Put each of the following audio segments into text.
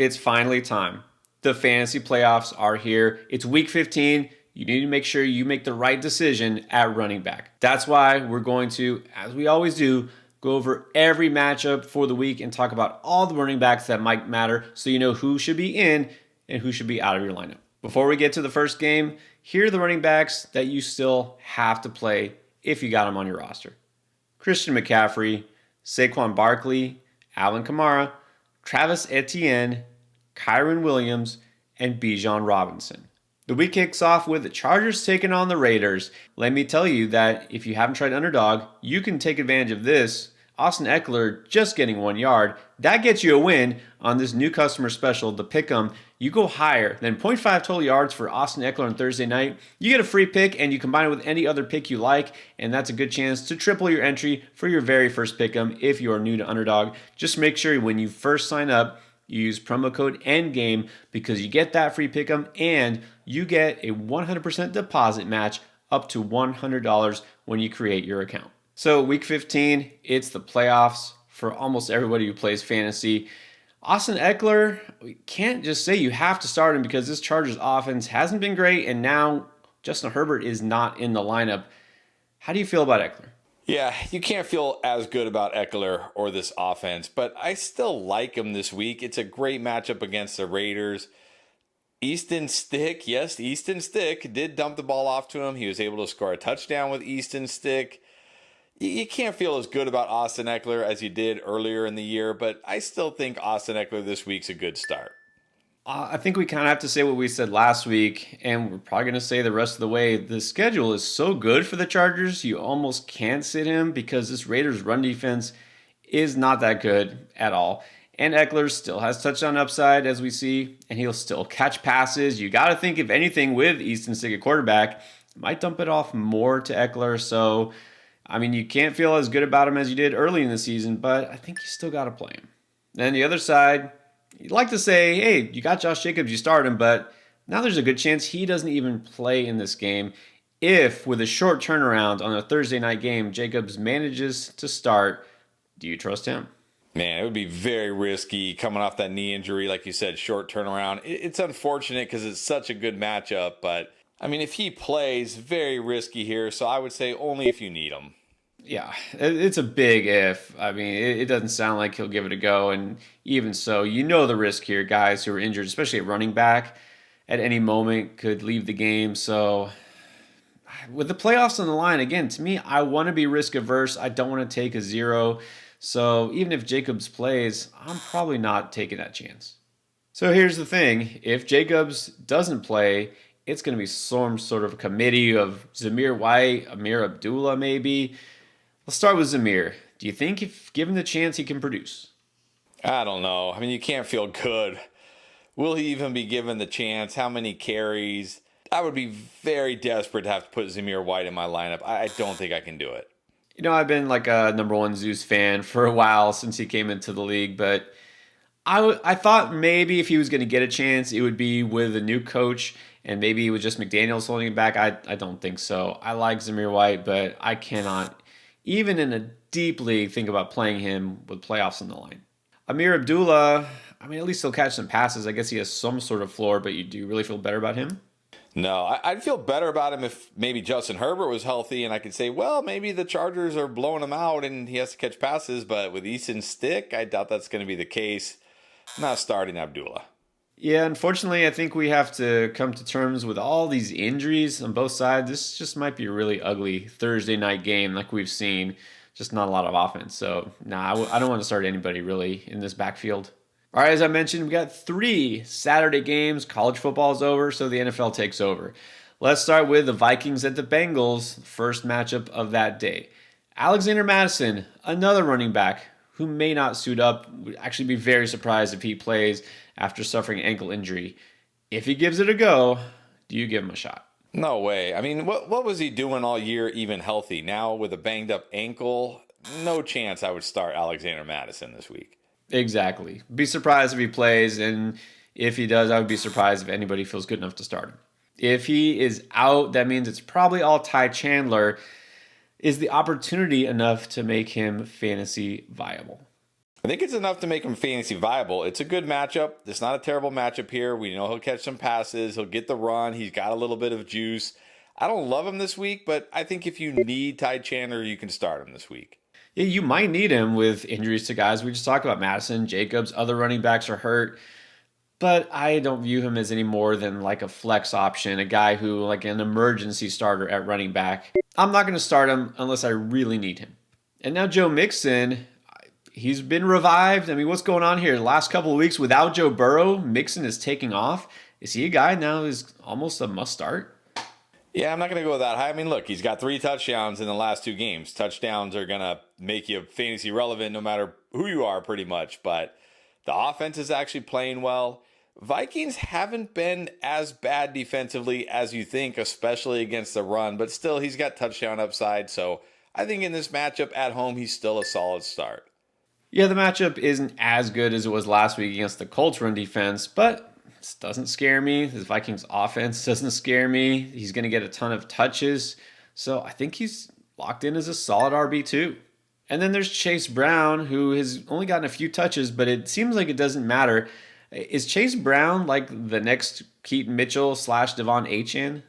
It's finally time. The fantasy playoffs are here. It's week 15. You need to make sure you make the right decision at running back. That's why we're going to, as we always do, go over every matchup for the week and talk about all the running backs that might matter so you know who should be in and who should be out of your lineup. Before we get to the first game, here are the running backs that you still have to play if you got them on your roster. Christian McCaffrey, Saquon Barkley, Alvin Kamara, Travis Etienne, Kyron Williams, and Bijan Robinson. The week kicks off with the Chargers taking on the Raiders. Let me tell you that if you haven't tried Underdog, you can take advantage of this. Austin Eckler just getting 1 yard. That gets you a win on this new customer special, the Pick'em. You go higher than 0.5 total yards for Austin Eckler on Thursday night. You get a free pick and you combine it with any other pick you like, and that's a good chance to triple your entry for your very first Pick'em if you are new to Underdog. Just make sure when you first sign up, you use promo code ENDGAME because you get that free pick'em and you get a 100% deposit match up to $100 when you create your account. So week 15, it's the playoffs for almost everybody who plays fantasy. Austin Eckler, we can't just say you have to start him because this Chargers offense hasn't been great and now Justin Herbert is not in the lineup. How do you feel about Eckler? Yeah, you can't feel as good about Eckler or this offense, but I still like him this week. It's a great matchup against the Raiders. Easton Stick, yes, Easton Stick did dump the ball off to him. He was able to score a touchdown with Easton Stick. You can't feel as good about Austin Eckler as you did earlier in the year, but I still think Austin Eckler this week's a good start. I think we kind of have to say what we said last week, and we're probably going to say the rest of the way. The schedule is so good for the Chargers, you almost can't sit him because this Raiders run defense is not that good at all. And Eckler still has touchdown upside, as we see, and he'll still catch passes. You got to think, if anything, with Easton Stick at quarterback, might dump it off more to Eckler. So, I mean, you can't feel as good about him as you did early in the season, but I think you still got to play him. Then the other side, you'd like to say, hey, you got Josh Jacobs, you start him, but now there's a good chance he doesn't even play in this game. If, with a short turnaround on a Thursday night game, Jacobs manages to start, do you trust him? Man, it would be very risky coming off that knee injury. Like you said, short turnaround. It's unfortunate because it's such a good matchup, but I mean, if he plays, very risky here. So I would say only if you need him. Yeah, it's a big if. I mean, it doesn't sound like he'll give it a go. And even so, you know the risk here. Guys who are injured, especially at running back, at any moment could leave the game. So with the playoffs on the line, again, to me, I want to be risk averse. I don't want to take a zero. So even if Jacobs plays, I'm probably not taking that chance. So here's the thing. If Jacobs doesn't play, it's going to be some sort of committee of Zamir White, Amir Abdullah maybe. Let's start with Zamir. Do you think if given the chance he can produce? I don't know. I mean, you can't feel good. Will he even be given the chance? How many carries? I would be very desperate to have to put Zamir White in my lineup. I don't think I can do it. You know, I've been like a number one Zeus fan for a while since he came into the league, but I thought maybe if he was going to get a chance, it would be with a new coach, and maybe it was just McDaniels holding him back. I don't think so. I like Zamir White, but I cannot, even in a deep league, think about playing him with playoffs on the line. Amir Abdullah, I mean, at least he'll catch some passes. I guess he has some sort of floor, but do you really feel better about him? No, I'd feel better about him if maybe Justin Herbert was healthy and I could say, well, maybe the Chargers are blowing him out and he has to catch passes. But with Easton Stick, I doubt that's going to be the case. I'm not starting Abdullah. Yeah, unfortunately, I think we have to come to terms with all these injuries on both sides. This just might be a really ugly Thursday night game like we've seen. Just not a lot of offense. So, I don't want to start anybody really in this backfield. All right, as I mentioned, we got 3 Saturday games. College football is over, so the NFL takes over. Let's start with the Vikings at the Bengals, first matchup of that day. Alexander Mattison, another running back who may not suit up. Would actually be very surprised if he plays after suffering ankle injury. If he gives it a go, do you give him a shot? No way. I mean, what was he doing all year even healthy? Now with a banged up ankle, no chance I would start Alexander Mattison this week. Exactly. Be surprised if he plays, and if he does, I would be surprised if anybody feels good enough to start him. If he is out, that means it's probably all Ty Chandler. Is the opportunity enough to make him fantasy viable? I think it's enough to make him fantasy viable. It's a good matchup. It's not a terrible matchup here. We know he'll catch some passes. He'll get the run. He's got a little bit of juice. I don't love him this week, but I think if you need Ty Chandler, you can start him this week. Yeah, you might need him with injuries to guys. We just talked about Madison, Jacobs, other running backs are hurt. But I don't view him as any more than like a flex option, a guy who like an emergency starter at running back. I'm not going to start him unless I really need him. And now Joe Mixon, he's been revived. I mean, what's going on here? The last couple of weeks without Joe Burrow, Mixon is taking off. Is he a guy now who's almost a must start? Yeah, I'm not going to go that high. I mean, look, he's got 3 touchdowns in the last 2 games. Touchdowns are going to make you fantasy relevant no matter who you are pretty much. But the offense is actually playing well. Vikings haven't been as bad defensively as you think, especially against the run. But still, he's got touchdown upside. So I think in this matchup at home, he's still a solid start. Yeah, the matchup isn't as good as it was last week against the Colts run defense, but this doesn't scare me. This Vikings offense doesn't scare me. He's going to get a ton of touches. So I think he's locked in as a solid RB2. And then there's Chase Brown, who has only gotten a few touches, but it seems like it doesn't matter. Is Chase Brown like the next Keaton Mitchell / Devon Achane?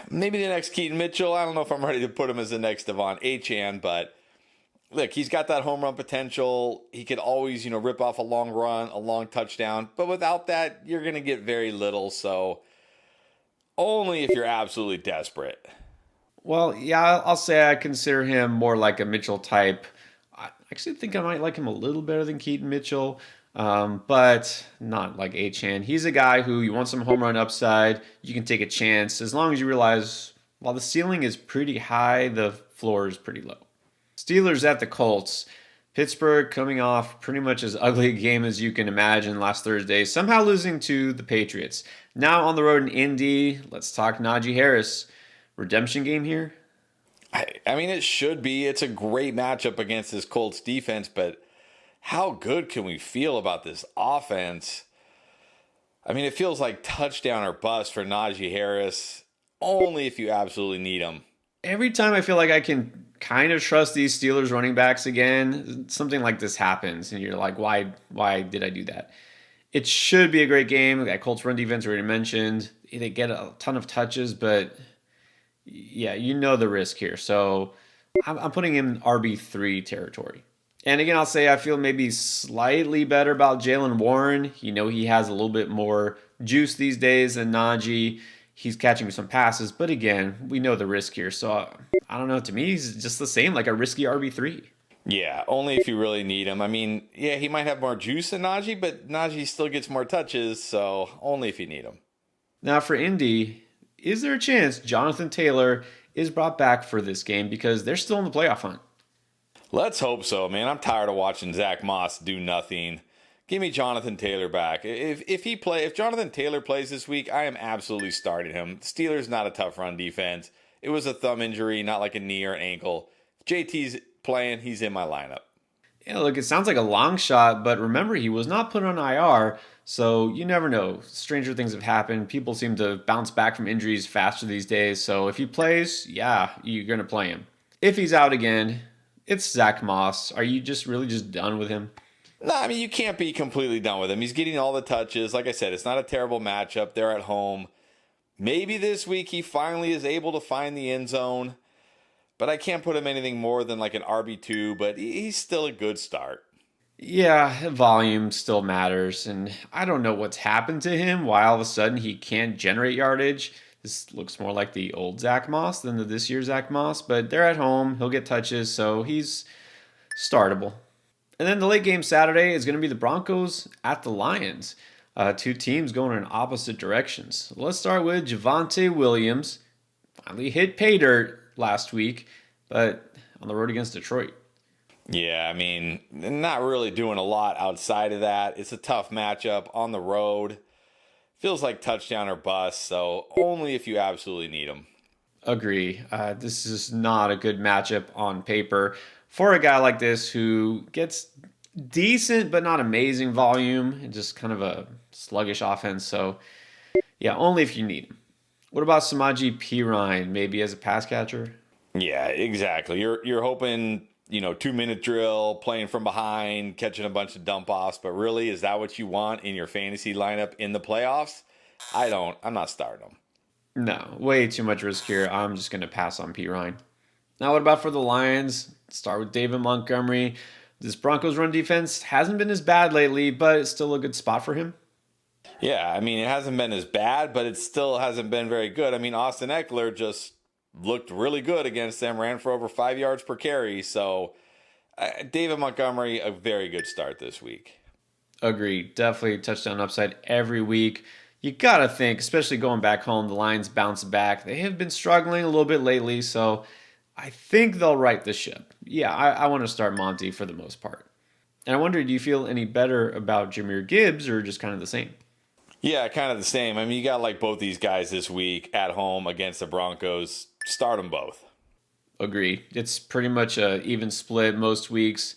Maybe the next Keaton Mitchell. I don't know if I'm ready to put him as the next Devon Achane, but look, he's got that home run potential. He could always, rip off a long run, a long touchdown. But without that, you're going to get very little. So only if you're absolutely desperate. Well, yeah, I'll say I consider him more like a Mitchell type. I actually think I might like him a little better than Keaton Mitchell, but not like Achane. He's a guy who you want some home run upside. You can take a chance as long as you realize while the ceiling is pretty high, the floor is pretty low. Steelers at the Colts. Pittsburgh coming off pretty much as ugly a game as you can imagine last Thursday, somehow losing to the Patriots. Now on the road in Indy, let's talk Najee Harris. Redemption game here? I mean, it should be. It's a great matchup against this Colts defense, but how good can we feel about this offense? I mean, it feels like touchdown or bust for Najee Harris, only if you absolutely need him. Every time I feel like I can kind of trust these Steelers running backs again, something like this happens, and you're like, why did I do that? It should be a great game. That Colts run defense already mentioned. They get a ton of touches, but yeah, the risk here. So I'm putting him in RB3 territory. And again, I'll say I feel maybe slightly better about Jaylen Warren. He has a little bit more juice these days than Najee. He's catching some passes, but again, we know the risk here. So I don't know. To me, he's just the same, like a risky RB3. Yeah, only if you really need him. I mean, yeah, he might have more juice than Najee, but Najee still gets more touches, so only if you need him. Now for Indy, is there a chance Jonathan Taylor is brought back for this game because they're still in the playoff hunt? Let's hope so, man. I'm tired of watching Zach Moss do nothing. Give me Jonathan Taylor back. If Jonathan Taylor plays this week, I am absolutely starting him. Steelers not a tough run defense. It was a thumb injury, not like a knee or ankle. If JT's playing, he's in my lineup. Yeah, look, it sounds like a long shot, but remember, he was not put on IR, so you never know. Stranger things have happened. People seem to bounce back from injuries faster these days, so if he plays, yeah, you're going to play him. If he's out again, it's Zach Moss. Are you really done with him? No, I mean, you can't be completely done with him. He's getting all the touches. Like I said, it's not a terrible matchup. They're at home. Maybe this week he finally is able to find the end zone. But I can't put him anything more than like an RB2, but he's still a good start. Yeah, volume still matters, and I don't know what's happened to him, why all of a sudden he can't generate yardage. This looks more like the old Zach Moss than the this year's Zach Moss, but they're at home. He'll get touches, so he's startable. And then the late game Saturday is going to be the Broncos at the Lions. Two teams going in opposite directions. Let's start with Javonte Williams. Finally hit pay dirt last week, but on the road against Detroit. Yeah, I mean, not really doing a lot outside of that. It's a tough matchup on the road. Feels like touchdown or bust, so only if you absolutely need them. Agree. This is not a good matchup on paper for a guy like this who gets decent but not amazing volume and just kind of a sluggish offense. So, yeah, only if you need him. What about Samaje Perine, maybe as a pass catcher? Yeah, exactly. You're hoping 2-minute drill, playing from behind, catching a bunch of dump offs. But really, is that what you want in your fantasy lineup in the playoffs? I'm not starting him. No, way too much risk here. I'm just going to pass on P. Ryan. Now, what about for the Lions? Start with David Montgomery. This Broncos run defense hasn't been as bad lately, but it's still a good spot for him. Yeah, I mean, it hasn't been as bad, but it still hasn't been very good. I mean, Austin Eckler just looked really good against them, ran for over 5 yards per carry. So, David Montgomery, a very good start this week. Agreed. Definitely touchdown upside every week. You got to think, especially going back home, the Lions bounce back. They have been struggling a little bit lately, so I think they'll right the ship. Yeah, I want to start Monty for the most part. And I wonder, do you feel any better about Jahmyr Gibbs or just kind of the same? Yeah, kind of the same. I mean, you got like both these guys this week at home against the Broncos. Start them both. Agree. It's pretty much a even split most weeks.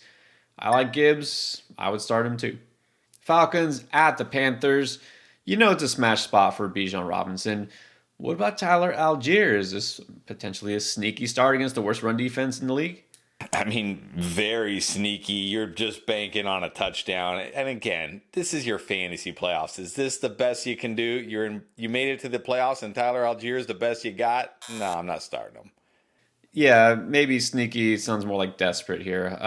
I like Gibbs. I would start him too. Falcons at the Panthers. It's a smash spot for Bijan Robinson. What about Tyler Algier? Is this potentially a sneaky start against the worst run defense in the league? I mean, very sneaky. You're just banking on a touchdown. And again, this is your fantasy playoffs. Is this the best you can do? You made it to the playoffs and Tyler Algier is the best you got? No, I'm not starting him. Yeah, maybe sneaky sounds more like desperate here.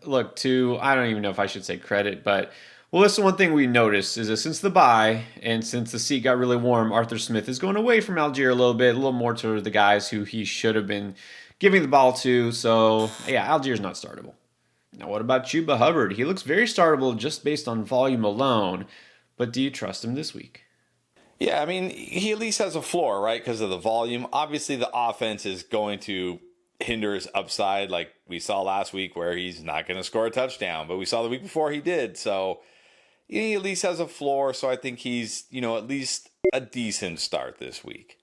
Look, I don't even know if I should say credit, but this is one thing we noticed is that since the bye and since the seat got really warm, Arthur Smith is going away from Algier a little more to the guys who he should have been giving the ball to. So, yeah, Algier's not startable. Now, what about Chuba Hubbard? He looks very startable just based on volume alone, but do you trust him this week? Yeah, I mean, he at least has a floor, right, because of the volume. Obviously, the offense is going to hinder his upside like we saw last week where he's not going to score a touchdown, but we saw the week before he did. So he at least has a floor, so I think he's, at least a decent start this week.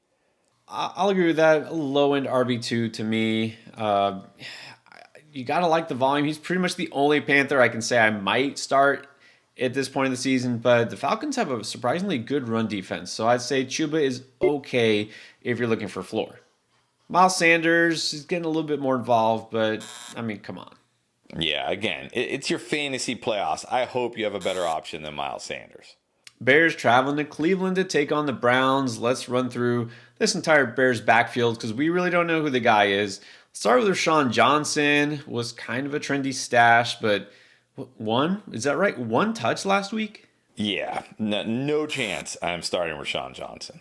I'll agree with that. Low-end RB2 to me. You got to like the volume. He's pretty much the only Panther I can say I might start at this point of the season, but the Falcons have a surprisingly good run defense, so I'd say Chuba is okay if you're looking for floor. Miles Sanders is getting a little bit more involved, but, I mean, come on. Yeah, again, it's your fantasy playoffs. I hope you have a better option than Miles Sanders. Bears traveling to Cleveland to take on the Browns. Let's run through this entire Bears backfield because we really don't know who the guy is. Let's start with Rashawn Johnson. Was kind of a trendy stash, but is that right? 1 touch last week? Yeah, no chance I'm starting Rashawn Johnson.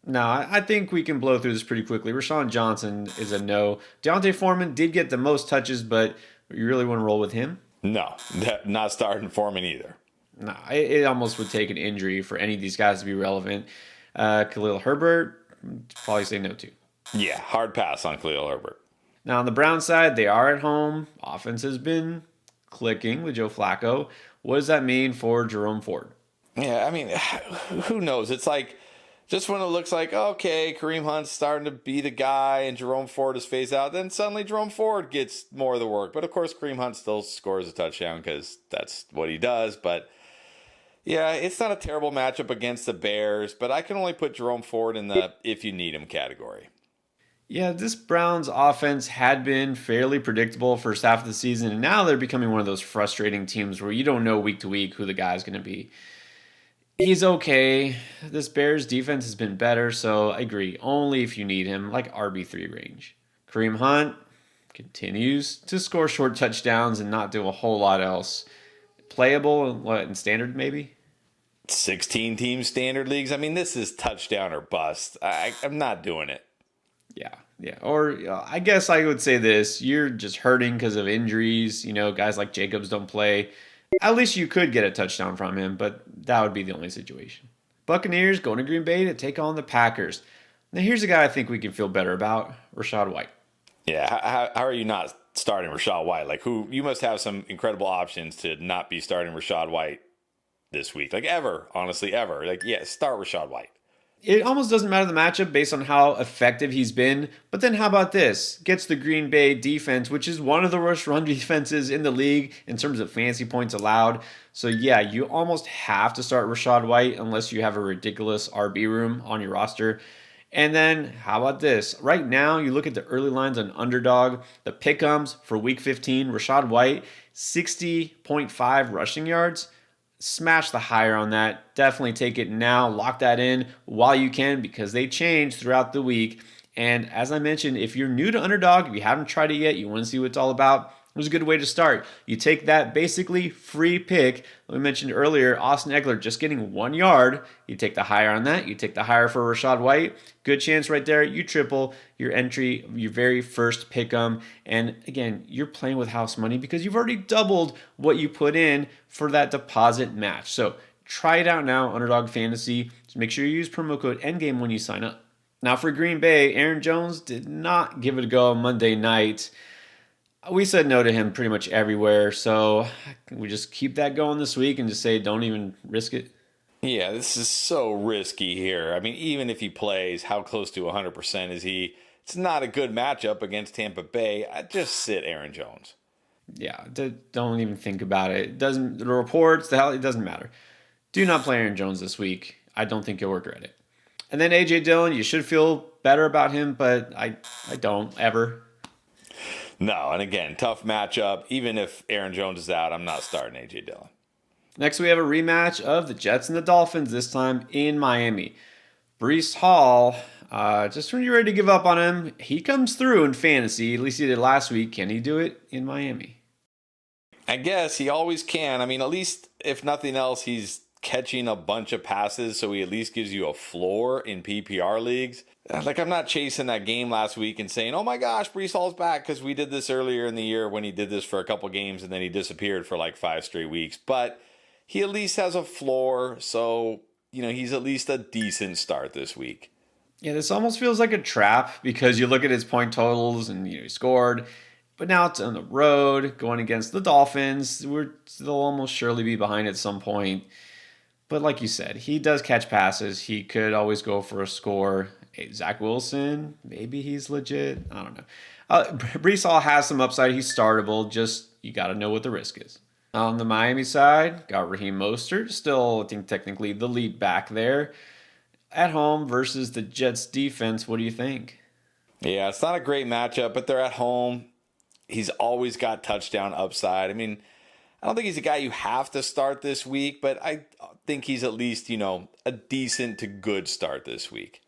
No, I think we can blow through this pretty quickly. Rashawn Johnson is a no. D'Onta Foreman did get the most touches, but you really want to roll with him? No, not starting Foreman either. No, it almost would take an injury for any of these guys to be relevant. Khalil Herbert, probably say no to. Yeah, hard pass on Khalil Herbert. Now, on the Browns side, they are at home. Offense has been clicking with Joe Flacco. What does that mean for Jerome Ford? Yeah, I mean, who knows? It's like, just when it looks like, okay, Kareem Hunt's starting to be the guy and Jerome Ford is phased out, then suddenly Jerome Ford gets more of the work. But, of course, Kareem Hunt still scores a touchdown because that's what he does. But, yeah, it's not a terrible matchup against the Bears, but I can only put Jerome Ford in the if you need him category. Yeah, this Browns offense had been fairly predictable first half of the season, and now they're becoming one of those frustrating teams where you don't know week to week who the guy's going to be. He's okay. This Bears defense has been better, so I agree. Only if you need him, like RB3 range. Kareem Hunt continues to score short touchdowns and not do a whole lot else. Playable, in standard maybe? 16-team standard leagues. I mean, this is touchdown or bust. I'm not doing it. Yeah. Or I guess I would say this. You're just hurting because of injuries. Guys like Jacobs don't play. At least you could get a touchdown from him, but that would be the only situation. Buccaneers going to Green Bay to take on the Packers. Now, here's a guy I think we can feel better about, Rachaad White. Yeah, how are you not starting Rachaad White? Like, you must have some incredible options to not be starting Rachaad White this week. Like, ever, honestly, ever. Like, yeah, start Rachaad White. It almost doesn't matter the matchup based on how effective he's been. But then how about this? Gets the Green Bay defense, which is one of the worst run defenses in the league in terms of fantasy points allowed. So yeah, you almost have to start Rachaad White unless you have a ridiculous RB room on your roster. And then, how about this? Right now, you look at the early lines on Underdog, the pick'ems for Week 15, Rachaad White, 60.5 rushing yards. Smash the higher on that. Definitely take it now. Lock that in while you can because they change throughout the week. And as I mentioned, if you're new to Underdog, if you haven't tried it yet, you want to see what it's all about, it was a good way to start. You take that basically free pick. We mentioned earlier, Austin Ekeler just getting 1 yard. You take the higher on that. You take the higher for Rachaad White. Good chance right there. You triple your entry, your very first pick 'em. And again, you're playing with house money because you've already doubled what you put in for that deposit match. So try it out now, Underdog Fantasy. Just make sure you use promo code ENDGAME when you sign up. Now for Green Bay, Aaron Jones did not give it a go Monday night. We said no to him pretty much everywhere, so we just keep that going this week and just say don't even risk it. Yeah, this is so risky here. I mean, even if he plays, how close to 100% is he? It's not a good matchup against Tampa Bay. I just sit Aaron Jones. Yeah, don't even think about it. It doesn't. The reports, it doesn't matter. Do not play Aaron Jones this week. I don't think you'll regret it. And then A.J. Dillon, you should feel better about him, but I don't ever. No, and again, tough matchup. Even if Aaron Jones is out, I'm not starting A.J. Dillon. Next, we have a rematch of the Jets and the Dolphins, this time in Miami. Breece Hall, just when you're ready to give up on him, he comes through in fantasy. At least he did last week. Can he do it in Miami? I guess he always can. I mean, at least, if nothing else, he's catching a bunch of passes, so he at least gives you a floor in PPR leagues. Like, I'm not chasing that game last week and saying, oh my gosh, Breece Hall's back, because we did this earlier in the year when he did this for a couple games and then he disappeared for like 5 straight weeks. But he at least has a floor, so, he's at least a decent start this week. Yeah, this almost feels like a trap because you look at his point totals and, he scored. But now it's on the road, going against the Dolphins. They'll almost surely be behind at some point. But like you said, he does catch passes. He could always go for a score. Hey, Zach Wilson, maybe he's legit. I don't know. Breece Hall has some upside. He's startable. Just, you got to know what the risk is. On the Miami side, got Raheem Mostert. Still, I think, technically the lead back there. At home versus the Jets defense, what do you think? Yeah, it's not a great matchup, but they're at home. He's always got touchdown upside. I mean, I don't think he's a guy you have to start this week, but I think he's at least, a decent to good start this week.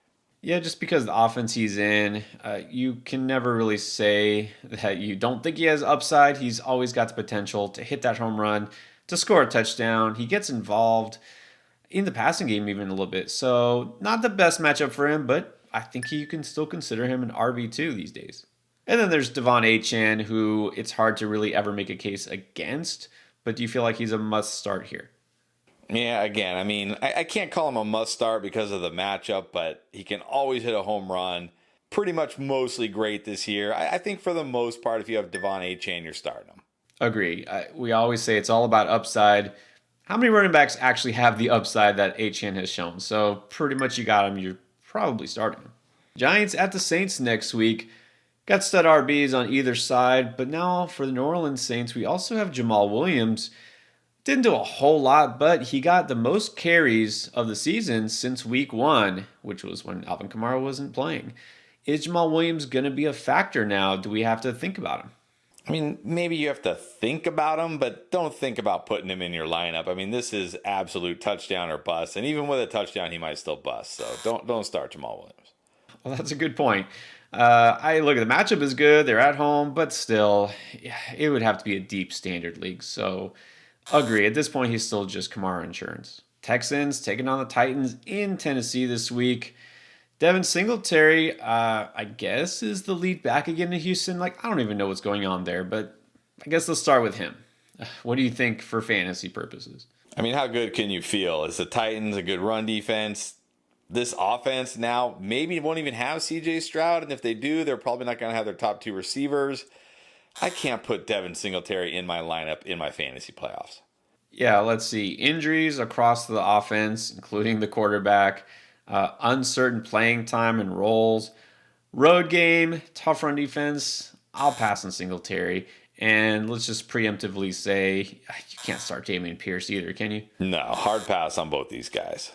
Yeah, just because the offense he's in, you can never really say that you don't think he has upside. He's always got the potential to hit that home run, to score a touchdown. He gets involved in the passing game even a little bit. So not the best matchup for him, but I think you can still consider him an RB2 these days. And then there's Devon Achane, who it's hard to really ever make a case against, but do you feel like he's a must start here? Yeah, again, I mean, I can't call him a must start because of the matchup, but he can always hit a home run. Pretty much mostly great this year. I think for the most part, if you have Devon Achane, you're starting him. Agree. We always say it's all about upside. How many running backs actually have the upside that Achane has shown? So pretty much you got him. You're probably starting him. Giants at the Saints next week. Got stud RBs on either side, but now for the New Orleans Saints, we also have Jamal Williams. Didn't do a whole lot, but he got the most carries of the season since week 1, which was when Alvin Kamara wasn't playing. Is Jamal Williams going to be a factor now? Do we have to think about him? I mean, maybe you have to think about him, but don't think about putting him in your lineup. I mean, this is absolute touchdown or bust, and even with a touchdown, he might still bust. So don't start Jamal Williams. Well, that's a good point. I look at the matchup is good. They're at home, but still, it would have to be a deep standard league. So agree. At this point, he's still just Kamara insurance. Texans taking on the Titans in Tennessee this week. Devin Singletary, I guess, is the lead back again in Houston. I don't even know what's going on there, but I guess let's start with him. What do you think for fantasy purposes? I mean, how good can you feel? Is the Titans a good run defense? This offense now maybe won't even have C.J. Stroud, and if they do, they're probably not going to have their top 2 receivers. I can't put Devin Singletary in my lineup in my fantasy playoffs. Yeah, let's see. Injuries across the offense, including the quarterback, uncertain playing time and roles, road game, tough run defense. I'll pass on Singletary. And let's just preemptively say you can't start Dameon Pierce either, can you? No, hard pass on both these guys.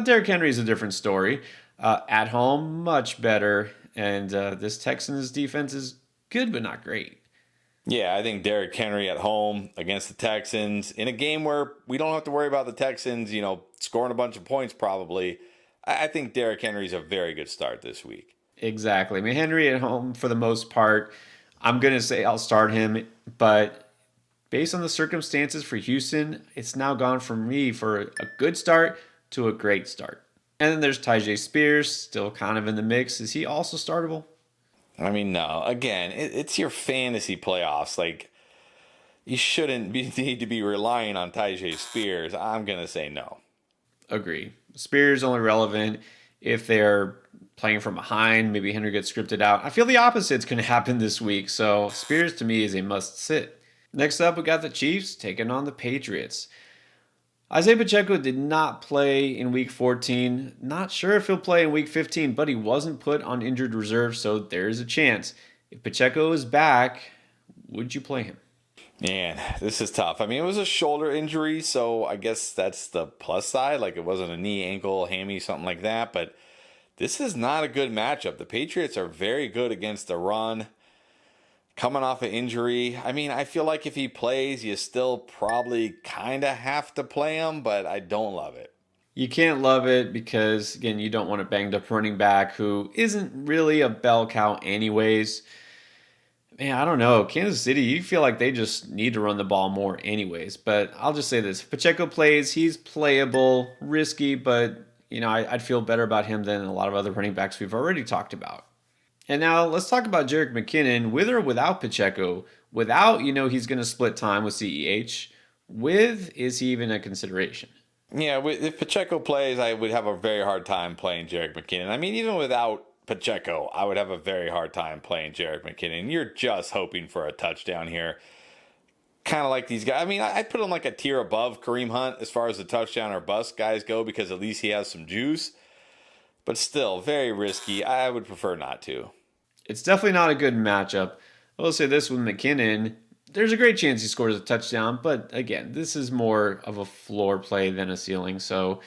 Derrick Henry is a different story. At home, much better. And this Texans defense is good, but not great. Yeah, I think Derrick Henry at home against the Texans in a game where we don't have to worry about the Texans, scoring a bunch of points probably. I think Derrick Henry's a very good start this week. Exactly. I mean, Henry at home for the most part. I'm going to say I'll start him, but based on the circumstances for Houston, it's now gone from me for a good start to a great start. And then there's Tyjae Spears, still kind of in the mix. Is he also startable? I mean, no. Again, it's your fantasy playoffs. Like, you shouldn't need to be relying on Tyjae Spears. I'm going to say no. Agree. Spears only relevant if they're playing from behind. Maybe Henry gets scripted out. I feel the opposite's going to happen this week. So Spears to me is a must sit. Next up, we got the Chiefs taking on the Patriots. Isaiah Pacheco did not play in Week 14. Not sure if he'll play in Week 15, but he wasn't put on injured reserve, so there's a chance. If Pacheco is back, would you play him? Man, this is tough. I mean, it was a shoulder injury, so I guess that's the plus side. Like, it wasn't a knee, ankle, hammy, something like that. But this is not a good matchup. The Patriots are very good against the run. Coming off an injury, I mean, I feel like if he plays, you still probably kind of have to play him, but I don't love it. You can't love it because, again, you don't want a banged up running back who isn't really a bell cow anyways. Man, I don't know. Kansas City, you feel like they just need to run the ball more anyways. But I'll just say this. If Pacheco plays, he's playable, risky, but, I'd feel better about him than a lot of other running backs we've already talked about. And now let's talk about Jerick McKinnon, with or without Pacheco. Without, he's going to split time with CEH. With, is he even a consideration? Yeah, if Pacheco plays, I would have a very hard time playing Jerick McKinnon. I mean, even without Pacheco, I would have a very hard time playing Jerick McKinnon. You're just hoping for a touchdown here. Kind of like these guys. I mean, I'd put him like a tier above Kareem Hunt as far as the touchdown or bust guys go because at least he has some juice. But still, very risky. I would prefer not to. It's definitely not a good matchup. I will say this with McKinnon. There's a great chance he scores a touchdown. But again, this is more of a floor play than a ceiling. So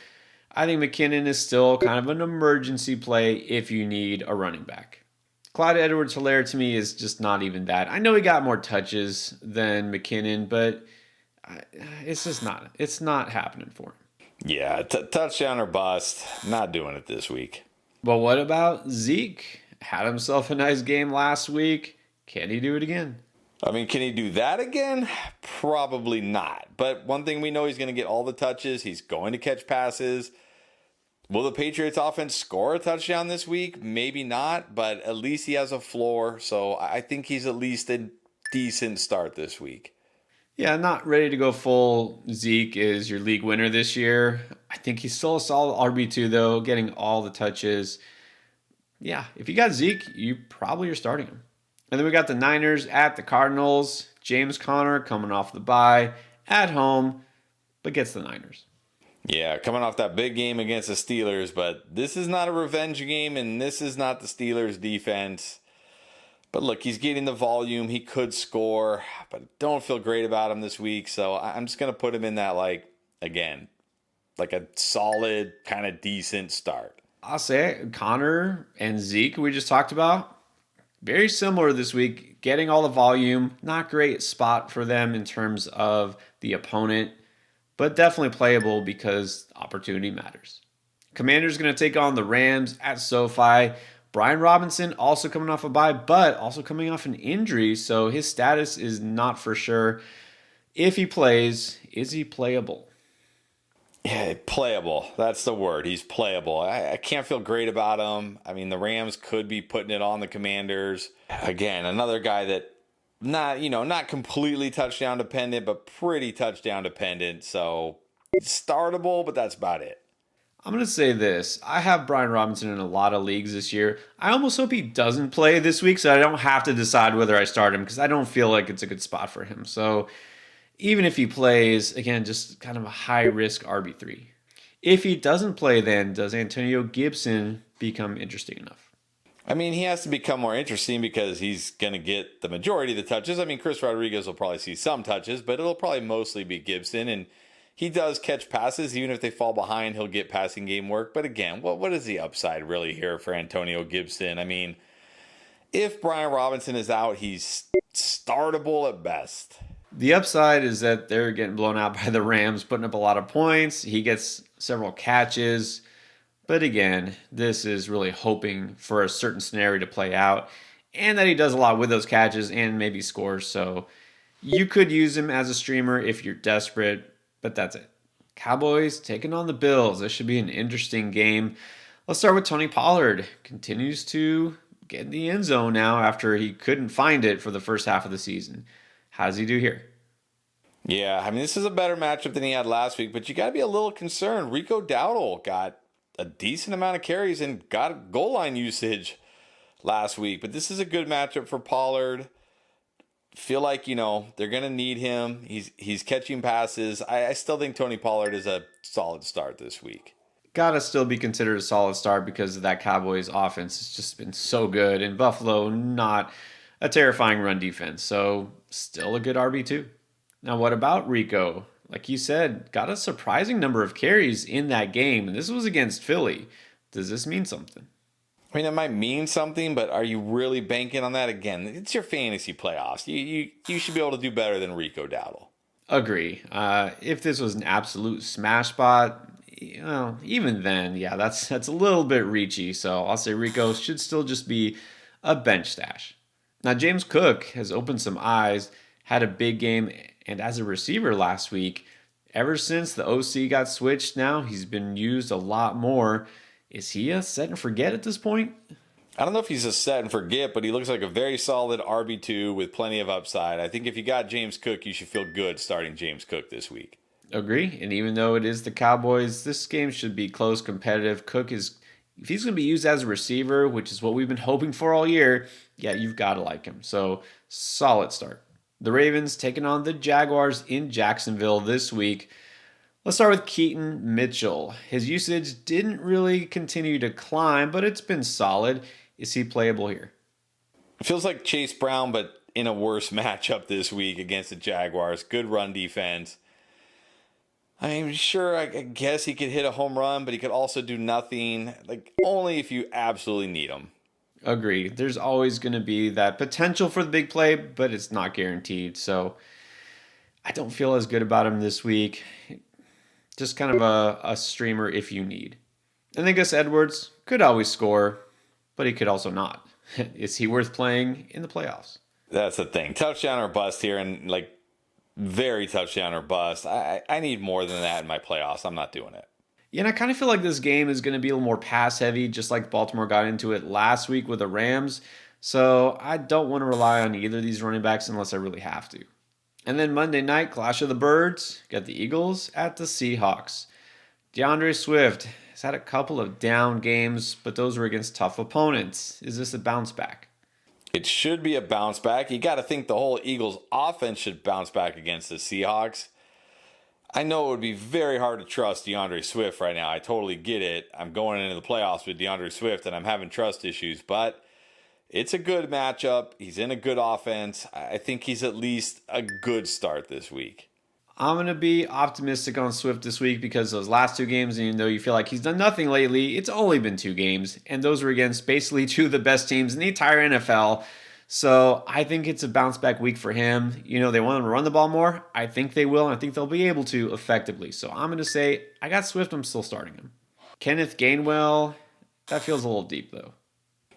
I think McKinnon is still kind of an emergency play if you need a running back. Clyde Edwards-Helaire to me is just not even that. I know he got more touches than McKinnon, but it's just not. It's not happening for him. Yeah, touchdown or bust. Not doing it this week. But what about Zeke? Had himself a nice game last week. Can he do it again? I mean, can he do that again? Probably not. But one thing we know, he's going to get all the touches. He's going to catch passes. Will the Patriots offense score a touchdown this week? Maybe not, but at least he has a floor. So I think he's at least a decent start this week. Yeah, not ready to go full Zeke is your league winner this year. I think he's still a solid RB2, though, getting all the touches. Yeah, if you got Zeke, you probably are starting him. And then we got the Niners at the Cardinals. James Conner coming off the bye at home, but gets the Niners. Yeah, coming off that big game against the Steelers, but this is not a revenge game, and this is not the Steelers' defense. But look, he's getting the volume. He could score, but don't feel great about him this week. So I'm just going to put him in that, like a solid, kind of decent start. I'll say it. Connor and Zeke, we just talked about, very similar this week. Getting all the volume. Not great spot for them in terms of the opponent, but definitely playable because opportunity matters. Commanders going to take on the Rams at SoFi. Brian Robinson also coming off a bye, but also coming off an injury, so his status is not for sure. If he plays, is he playable? Yeah, playable. That's the word. He's playable. I can't feel great about him. I mean, the Rams could be putting it on the Commanders. Again, another guy that not completely touchdown dependent, but pretty touchdown dependent. So startable, but that's about it. I'm going to say this. I have Brian Robinson in a lot of leagues this year. I almost hope he doesn't play this week so I don't have to decide whether I start him because I don't feel like it's a good spot for him. So even if he plays, again, just kind of a high-risk RB3. If he doesn't play, then does Antonio Gibson become interesting enough? I mean, he has to become more interesting because he's going to get the majority of the touches. I mean, Chris Rodriguez will probably see some touches, but it'll probably mostly be Gibson. And He does catch passes. Even if they fall behind, he'll get passing game work. But again, what is the upside really here for Antonio Gibson? I mean, if Brian Robinson is out, he's startable at best. The upside is that they're getting blown out by the Rams, putting up a lot of points. He gets several catches. But again, this is really hoping for a certain scenario to play out and that he does a lot with those catches and maybe scores. So you could use him as a streamer if you're desperate, but that's it. Cowboys taking on the Bills. This should be an interesting game. Let's start with Tony Pollard. Continues to get in the end zone now after he couldn't find it for the first half of the season. How does he do here? Yeah, I mean, this is a better matchup than he had last week, but you got to be a little concerned. Rico Dowdle got a decent amount of carries and got goal line usage last week. But this is a good matchup for Pollard. Feel like, they're going to need him. He's catching passes. I still think Tony Pollard is a solid start this week. Gotta still be considered a solid start because of that Cowboys offense has just been so good. And Buffalo, not a terrifying run defense. So still a good RB2. Now, what about Rico? Like you said, got a surprising number of carries in that game, and this was against Philly. Does this mean something? I mean, it might mean something, but are you really banking on that? Again, it's your fantasy playoffs. You should be able to do better than Rico Dowdle. Agree. If this was an absolute smash spot, even then, yeah, that's a little bit reachy. So I'll say Rico should still just be a bench stash. Now, James Cook has opened some eyes, had a big game, and as a receiver last week, ever since the OC got switched now, he's been used a lot more. Is he a set and forget at this point? I don't know if he's a set and forget, but he looks like a very solid RB2 with plenty of upside. I think if you got James Cook, you should feel good starting James Cook this week. Agree. And even though it is the Cowboys, this game should be close, competitive. Cook is, if he's going to be used as a receiver, which is what we've been hoping for all year, yeah, you've got to like him. So solid start. The Ravens taking on the Jaguars in Jacksonville this week. Let's start with Keaton Mitchell. His usage didn't really continue to climb, but it's been solid. Is he playable here? It feels like Chase Brown, but in a worse matchup this week against the Jaguars. Good run defense. I'm sure, I guess he could hit a home run, but he could also do nothing. Like, only if you absolutely need him. Agreed. There's always going to be that potential for the big play, but it's not guaranteed. So I don't feel as good about him this week. Just kind of a streamer if you need. And then Gus Edwards could always score, but he could also not. Is he worth playing in the playoffs? That's the thing. Touchdown or bust here, and very touchdown or bust. I need more than that in my playoffs. I'm not doing it. Yeah, and I kind of feel like this game is going to be a little more pass heavy, just like Baltimore got into it last week with the Rams. So I don't want to rely on either of these running backs unless I really have to. And then Monday night, Clash of the Birds. Got the Eagles at the Seahawks. DeAndre Swift has had a couple of down games, but those were against tough opponents. Is this a bounce back? It should be a bounce back. You got to think the whole Eagles offense should bounce back against the Seahawks. I know it would be very hard to trust DeAndre Swift right now. I totally get it. I'm going into the playoffs with DeAndre Swift, and I'm having trust issues. But it's a good matchup. He's in a good offense. I think he's at least a good start this week. I'm going to be optimistic on Swift this week because those last two games, even though you feel like he's done nothing lately, it's only been 2 games. And those were against basically 2 of the best teams in the entire NFL. So I think it's a bounce back week for him. They want him to run the ball more. I think they will, and I think they'll be able to effectively. So I'm going to say, I got Swift. I'm still starting him. Kenneth Gainwell, that feels a little deep, though.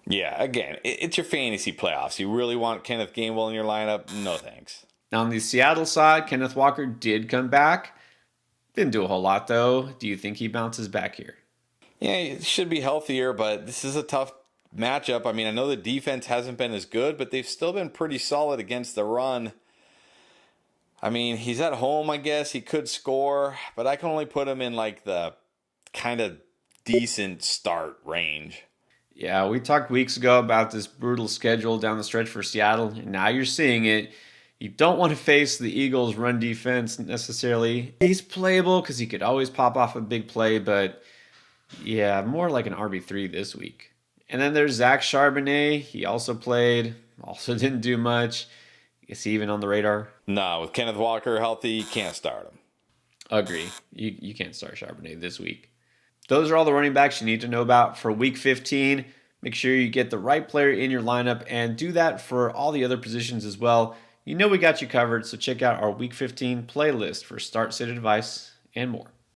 Yeah, again, it's your fantasy playoffs. You really want Kenneth Gainwell in your lineup? No thanks. Now on the Seattle side, Kenneth Walker did come back. Didn't do a whole lot, though. Do you think he bounces back here? Yeah, it should be healthier, but this is a tough matchup. I mean, I know the defense hasn't been as good, but they've still been pretty solid against the run. I mean, he's at home, I guess. He could score, but I can only put him in the kind of decent start range. Yeah, we talked weeks ago about this brutal schedule down the stretch for Seattle, and now you're seeing it. You don't want to face the Eagles' run defense necessarily. He's playable because he could always pop off a big play, but yeah, more like an RB3 this week. And then there's Zach Charbonnet. He also played, also didn't do much. Is he even on the radar? No, with Kenneth Walker healthy, you can't start him. Agree. You can't start Charbonnet this week. Those are all the running backs you need to know about for week 15. Make sure you get the right player in your lineup and do that for all the other positions as well. You know we got you covered, so check out our week 15 playlist for start sit advice and more.